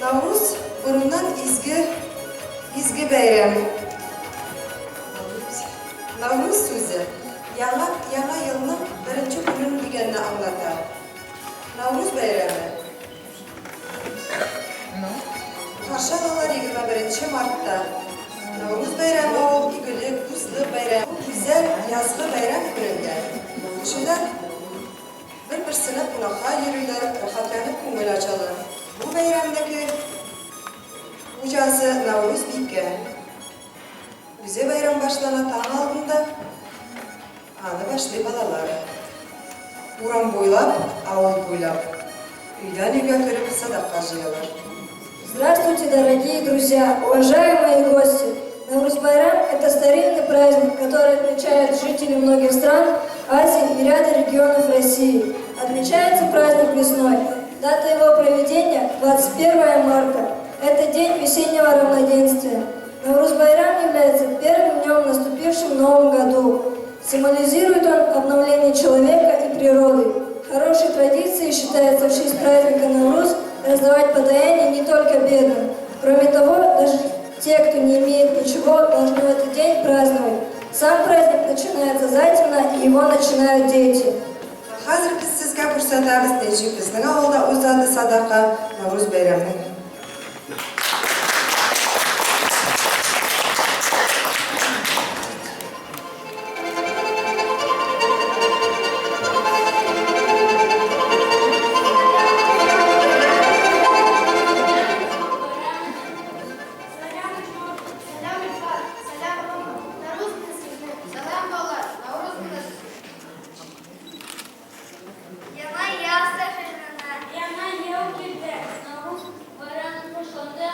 Navruz burundan izgi bayram. Navruz sözü yana yılın birinci günün deganini anglatar. Navruz bayramı. Qarshi adalar 21-martda. Navruz bayramı o igili, kuzli bayram. Güzel yazgı bayram ko'rilgan. Shunda bir-birsini quloqqa yururlar, rohatlanib ko'ngil ochadi. Bu bayramdagi Ucası Navruz beyga. Bize bayram başlana taң aldığında anı başlı balalar. Uram boylap, avul boylap. Үйден үйге кіріп садаққа жиялар. Здравствуйте, дорогие друзья, уважаемые гости! Навруз-байрам – это старинный праздник, который отмечают жители многих стран Азии и ряда регионов России. Отмечается праздник весной. Дата его проведения – 21 марта. Это день весеннего равноденствия. Навруз-байрам является первым днем в наступившем новом году. Символизирует он обновление человека и природы. Хорошей традицией считается в честь праздника Навруз раздавать подаяние не только бедным. Кроме того, даже те, кто не имеет ничего, должны в этот день праздновать. Сам праздник начинается затемно, и его начинают дети. Hozir biz sizga ko'rsatamiz nechuk bizning avlda o'zadi sadaqa Navruz bayramini. Яна ел кирде, Наурuz bayramı başlandı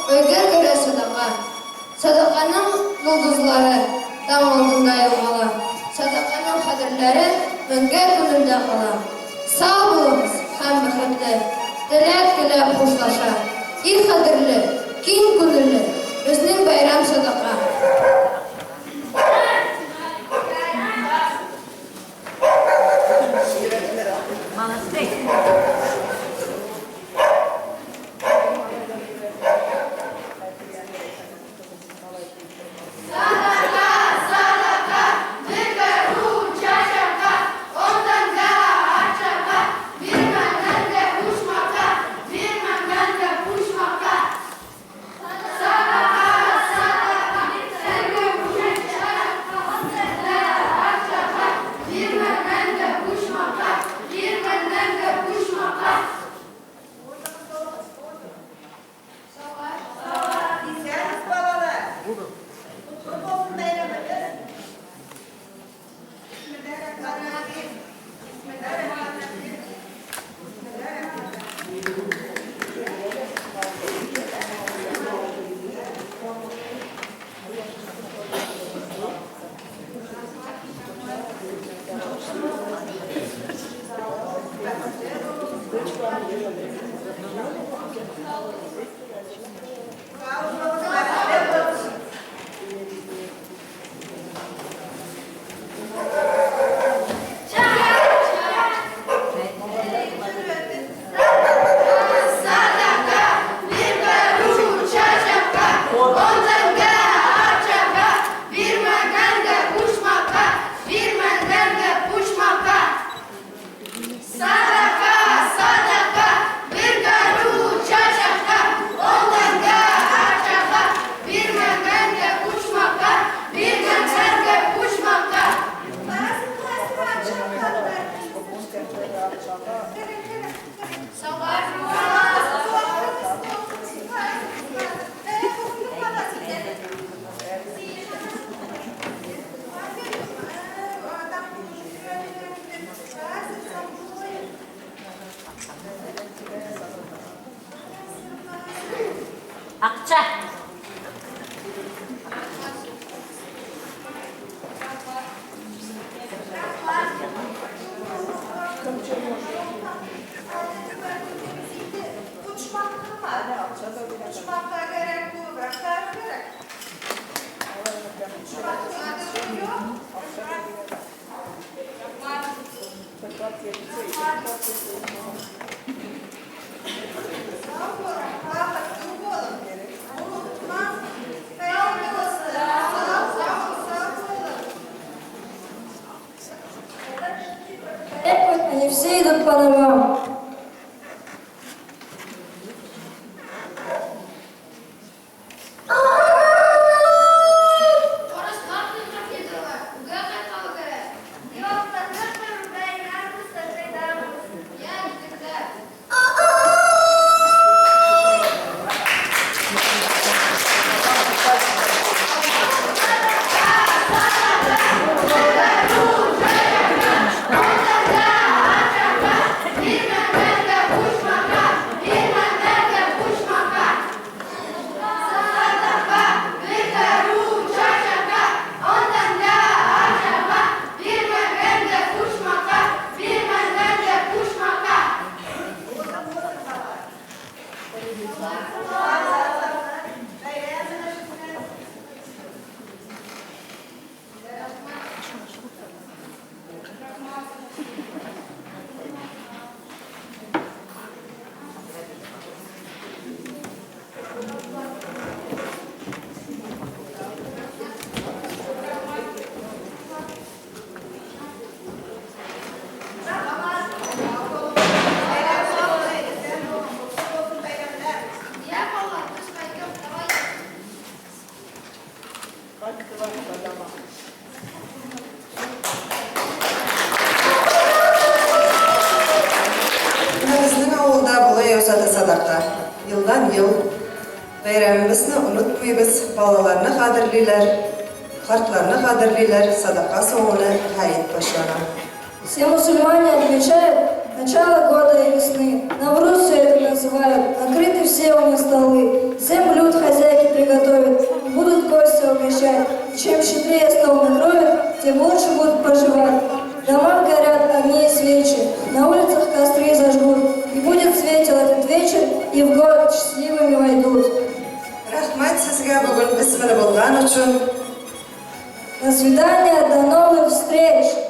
Öger göre sadaka. Sadakanın yıldızları tam altında yolgala. Sadakanın kadirleri önger gönülde kala. Sağ olunuz hem bıkıtlı. Dilek hoşlaşa. İl kadirli, kin gönüllü. Bizning bayram sadaka. Akça. Uçmakta gerek bu, bıraklar gerek. Они все идут по домам. Bizning avulda bulay o'sadi sadaqa. Yıldan yıl bayramimizni unutmaymiz. Balalarni qadrlilar, qartlarni qadrlilar. Sadaqa so'ngini hayit boshlanar. Все мусульмане отмечают начало года и весны. Навруз все это называют, накрыты все у них столы. 7 блюд хозяйки приготовят, и будут гости угощать. И чем щедрее стол накроют, тем лучше будут поживать. В домах горят огни и свечи, на улицах костры зажгут. И будет светел этот вечер, и в год счастливыми войдут. Рахмат сізге бүгін бісмілі болған үшін. До свидания, до новых встреч!